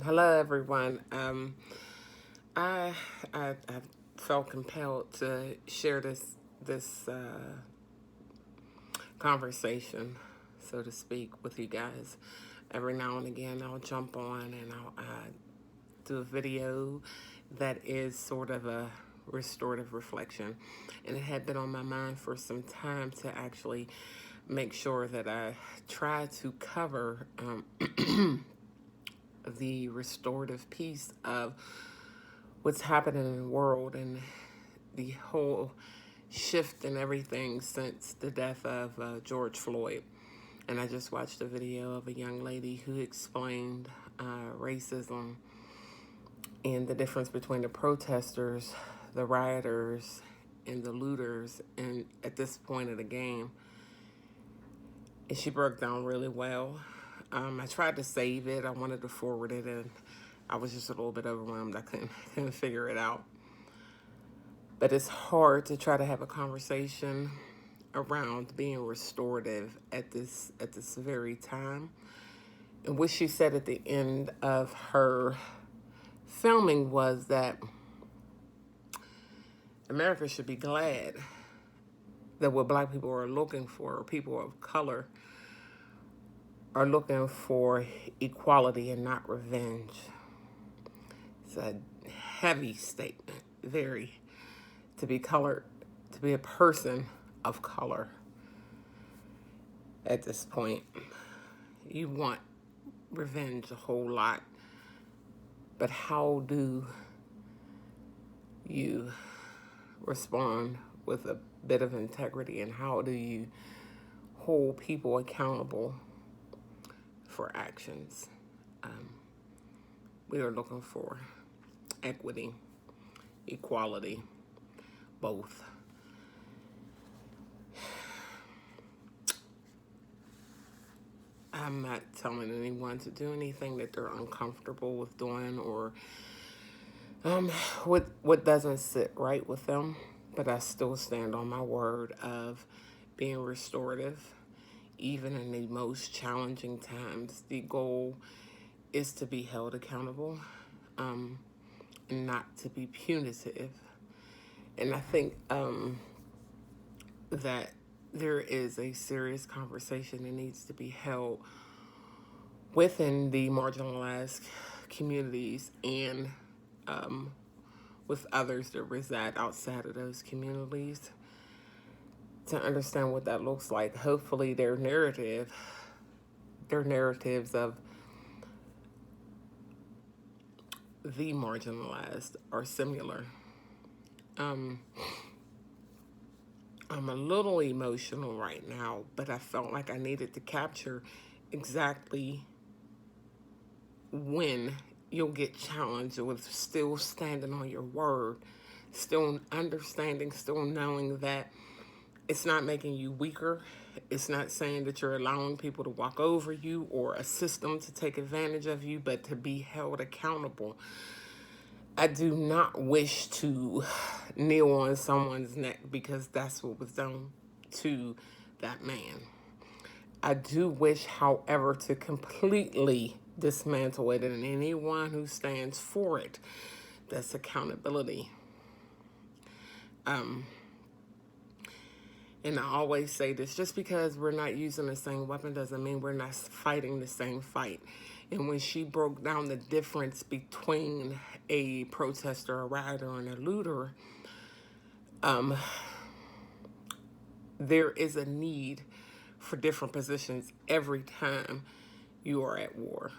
Hello, everyone. I felt compelled to share this conversation, so to speak, with you guys. Every now and again, I'll jump on and I'll do a video that is sort of a restorative reflection, and it had been on my mind for some time to actually make sure that I try to cover the restorative piece of what's happening in the world and the whole shift in everything since the death of George Floyd. And I just watched a video of a young lady who explained racism and the difference between the protesters, the rioters, and the looters, and at this point of the game. And she broke down really well. I tried to save it. I wanted to forward it, and I was just a little bit overwhelmed. I couldn't figure it out. But it's hard to try to have a conversation around being restorative at this very time. And what she said at the end of her filming was that America should be glad that what Black people are looking for, or people of color, are looking for equality and not revenge. It's a heavy statement, very, to be a person of color at this point. You want revenge a whole lot, but how do you respond with a bit of integrity, and how do you hold people accountable for actions? We are looking for equity, equality, both. I'm not telling anyone to do anything that they're uncomfortable with doing, or what doesn't sit right with them, but I still stand on my word of being restorative, even in the most challenging times. The goal is to be held accountable, and not to be punitive. And I think that there is a serious conversation that needs to be held within the marginalized communities and with others that reside outside of those communities, to understand what that looks like. Hopefully their narratives of the marginalized are similar. I'm a little emotional right now, but I felt like I needed to capture exactly when you'll get challenged with still standing on your word, still understanding, still knowing that it's not making you weaker. It's not saying that you're allowing people to walk over you or a system to take advantage of you, but to be held accountable. I do not wish to kneel on someone's neck because that's what was done to that man. I do wish, however, to completely dismantle it, and anyone who stands for it, that's accountability. And I always say this, just because we're not using the same weapon doesn't mean we're not fighting the same fight. And when she broke down the difference between a protester, a rioter, and a looter, there is a need for different positions every time you are at war.